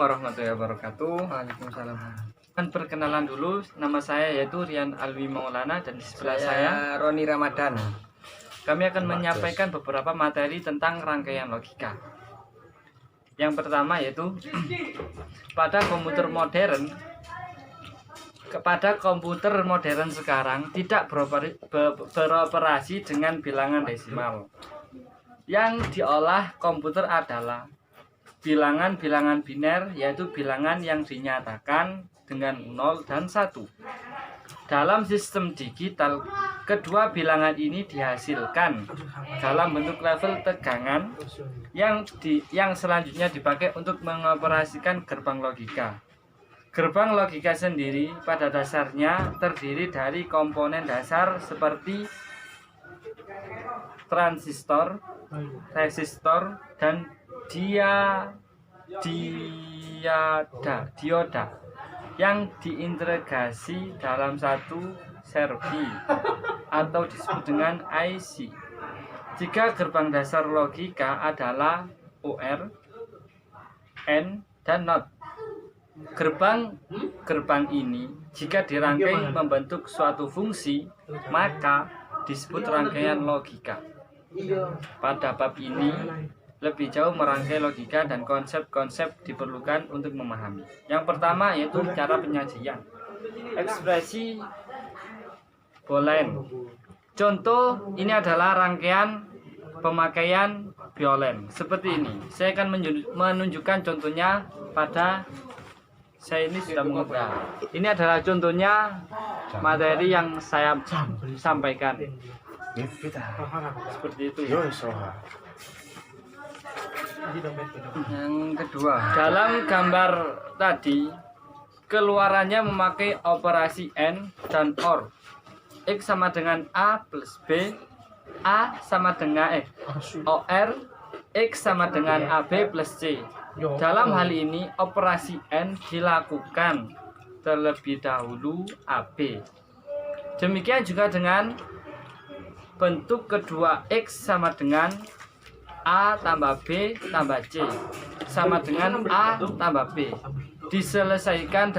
warahmatullahi wabarakatuh. Waalaikumsalam. Kan perkenalan dulu, nama saya yaitu Rian Alwi Maulana dan di sebelah saya Roni Ramadan. kami akan menyampaikan beberapa materi tentang rangkaian logika. Yang pertama yaitu pada komputer modern sekarang tidak beroperasi dengan bilangan desimal. Yang diolah komputer adalah bilangan-bilangan biner, yaitu bilangan yang dinyatakan dengan 0 dan 1. Dalam sistem digital, kedua bilangan ini dihasilkan dalam bentuk level tegangan yang selanjutnya dipakai untuk mengoperasikan gerbang logika. Gerbang logika sendiri pada dasarnya terdiri dari komponen dasar seperti transistor, resistor, dan dioda yang diintegrasi dalam satu servi atau disebut dengan IC. Jika gerbang dasar logika adalah OR, N, dan NOT. Gerbang ini jika dirangkai membentuk suatu fungsi, maka disebut rangkaian logika. Pada bab ini lebih jauh merangkai logika dan konsep-konsep diperlukan untuk memahami. Yang pertama yaitu cara penyajian. Ekspresi Boolean. Contoh ini adalah rangkaian pemakaian Boolean seperti ini. Saya akan menunjukkan contohnya pada saya ini sudah mengumpulkan. Ini adalah contohnya materi yang saya sampaikan. Seperti itu. Yang kedua, dalam gambar tadi keluarannya memakai operasi AND dan OR. X sama dengan A plus B, A sama dengan OR, X sama dengan AB plus C. Dalam hal ini operasi AND dilakukan terlebih dahulu AB. Demikian juga dengan bentuk kedua, X sama dengan A tambah B tambah C sama dengan A tambah B. Diselesaikan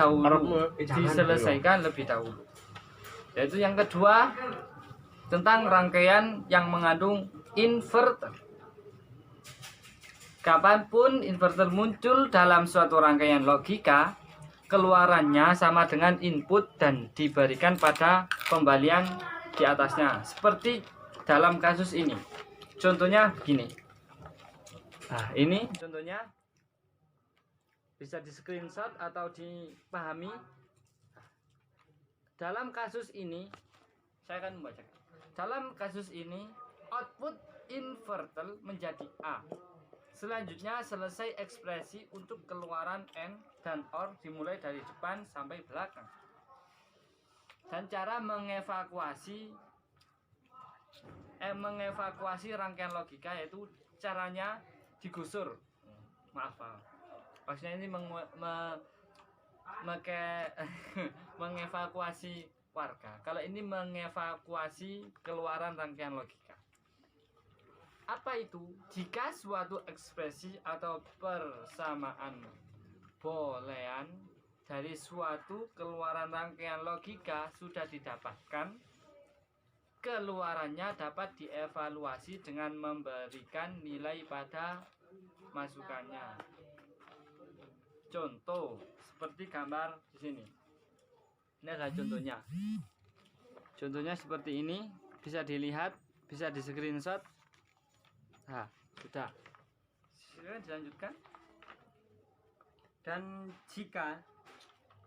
lebih dahulu. Yaitu yang kedua tentang rangkaian yang mengandung inverter. Kapanpun inverter muncul dalam suatu rangkaian logika, keluarannya sama dengan input dan diberikan pada pembalian di atasnya. Seperti dalam kasus ini. Contohnya begini. Nah, ini contohnya bisa di screenshot atau dipahami. Dalam kasus ini, saya akan membacakan. Dalam kasus ini, output inverter menjadi A. Selanjutnya selesai ekspresi untuk keluaran N dan OR dimulai dari depan sampai belakang. Dan cara mengevakuasi rangkaian logika yaitu caranya digusur. Maksudnya ini mengevakuasi warga. Kalau ini mengevakuasi keluaran rangkaian logika. Apa itu? Jika suatu ekspresi atau persamaan boolean dari suatu keluaran rangkaian logika sudah didapatkan, keluarannya dapat dievaluasi dengan memberikan nilai pada masukannya. Contoh seperti gambar di sini. Ini adalah contohnya. Contohnya seperti ini, bisa dilihat, bisa di screenshot. Nah, sudah. Silakan dilanjutkan. Dan jika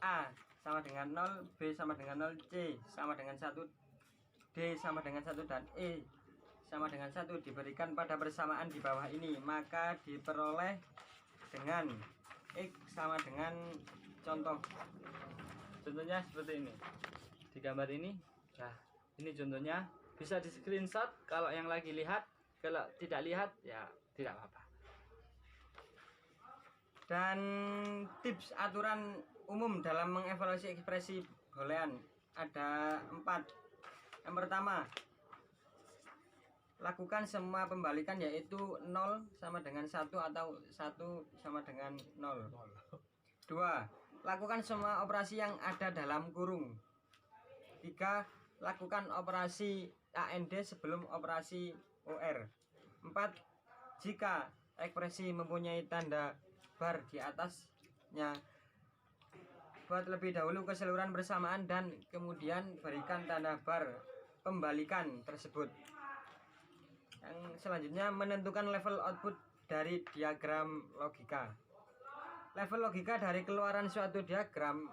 A sama dengan 0, B sama dengan 0, C sama dengan 1, D sama dengan 1 dan E sama dengan 1 diberikan pada persamaan di bawah ini, maka diperoleh dengan X sama dengan contohnya seperti ini di gambar ini. Nah, ini contohnya bisa di screenshot kalau yang lagi lihat. Kalau tidak lihat ya tidak apa-apa. Dan tips aturan umum dalam mengevaluasi ekspresi boolean ada 4. Yang pertama, lakukan semua pembalikan yaitu 0 sama dengan 1 atau 1 sama dengan 0. 2. Lakukan semua operasi yang ada dalam kurung. 3. Lakukan operasi AND sebelum operasi OR. 4. Jika ekspresi mempunyai tanda bar di atasnya, buat lebih dahulu keseluruhan bersamaan dan kemudian berikan tanda bar pembalikan tersebut. Yang selanjutnya, menentukan level output dari diagram logika. Level logika dari keluaran suatu diagram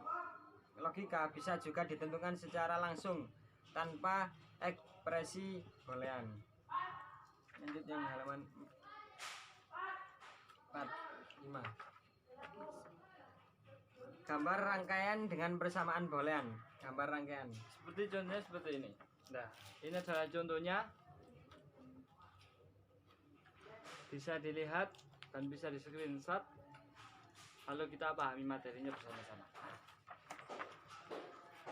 logika bisa juga ditentukan secara langsung tanpa ekspresi boolean. Lanjut yang halaman 45. Gambar rangkaian dengan persamaan boolean. Gambar rangkaian. Seperti contohnya seperti ini. Nah, ini adalah contohnya. Bisa dilihat dan bisa di screenshot. Lalu kita pahami materinya bersama-sama.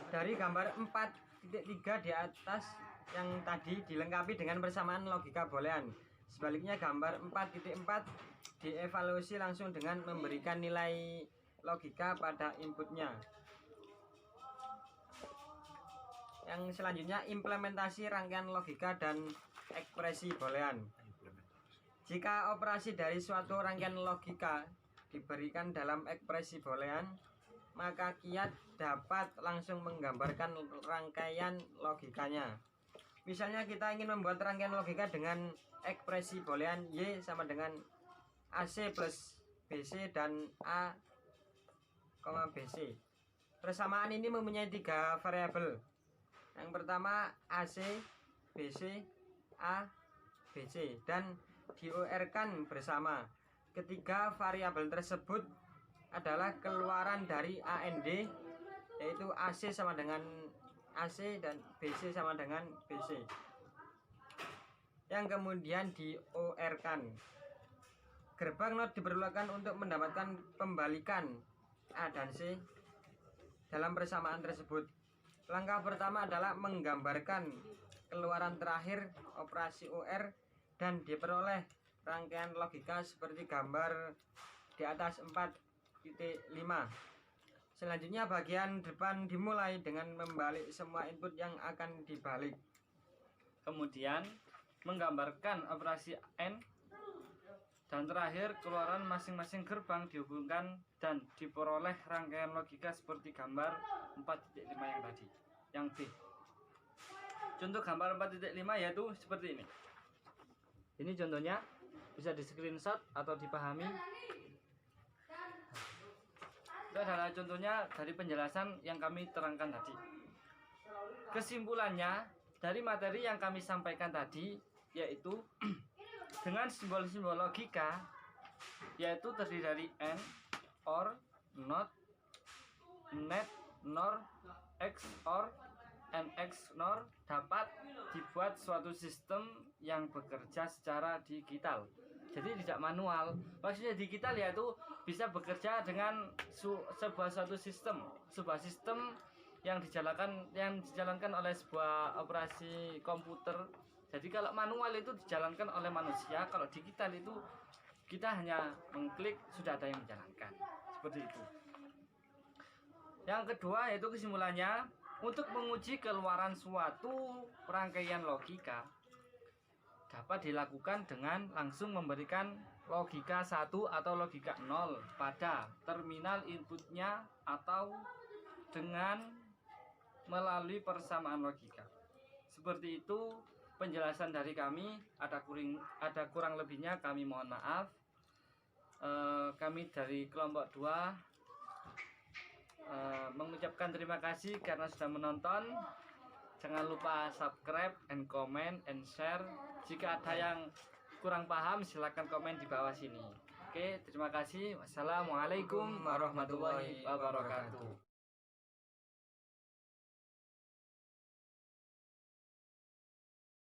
Dari gambar 4.3 di atas yang tadi dilengkapi dengan persamaan logika boolean. Sebaliknya gambar 4.4 dievaluasi langsung dengan memberikan nilai logika pada inputnya. Yang selanjutnya, implementasi rangkaian logika dan ekspresi boolean. Jika operasi dari suatu rangkaian logika diberikan dalam ekspresi boolean, maka kiat dapat langsung menggambarkan rangkaian logikanya. Misalnya kita ingin membuat rangkaian logika dengan ekspresi boolean Y sama dengan AC plus BC dan A, BC. Persamaan ini mempunyai 3 variabel. Yang pertama AC, BC, A, BC, dan diOR-kan bersama. Ketiga variabel tersebut adalah keluaran dari AND, yaitu AC sama dengan AC dan BC sama dengan BC, yang kemudian diOR-kan. Gerbang NOT diperlukan untuk mendapatkan pembalikan A dan C dalam persamaan tersebut. Langkah pertama adalah menggambarkan keluaran terakhir operasi OR dan diperoleh rangkaian logika seperti gambar di atas 4.5. Selanjutnya bagian depan dimulai dengan membalik semua input yang akan dibalik. Kemudian menggambarkan operasi AND, dan terakhir keluaran masing-masing gerbang dihubungkan dan diperoleh rangkaian logika seperti gambar 4.5 yang tadi. Yang B. Contoh gambar 4.5 yaitu seperti ini. Ini contohnya, bisa di screenshot atau dipahami. Itu adalah contohnya dari penjelasan yang kami terangkan tadi. Kesimpulannya dari materi yang kami sampaikan tadi yaitu dengan simbol-simbol logika, yaitu terdiri dari AND, OR, NOT, NET, NOR, XOR, and XNOR dapat dibuat suatu sistem yang bekerja secara digital. Jadi tidak manual. Maksudnya digital yaitu bisa bekerja dengan suatu sistem, sebuah sistem yang dijalankan oleh sebuah operasi komputer. Jadi kalau manual itu dijalankan oleh manusia, kalau digital itu kita hanya mengklik sudah ada yang menjalankan. Seperti itu. Yang kedua yaitu kesimpulannya, untuk menguji keluaran suatu rangkaian logika dapat dilakukan dengan langsung memberikan logika 1 atau logika 0 pada terminal inputnya atau dengan melalui persamaan logika. Seperti itu penjelasan dari kami. Ada kurang lebihnya kami mohon maaf. Kami dari kelompok 2 mengucapkan terima kasih karena sudah menonton. Jangan lupa subscribe and comment and share. Jika ada yang kurang paham silahkan komen di bawah sini. Oke, terima kasih. Wassalamualaikum warahmatullahi wabarakatuh.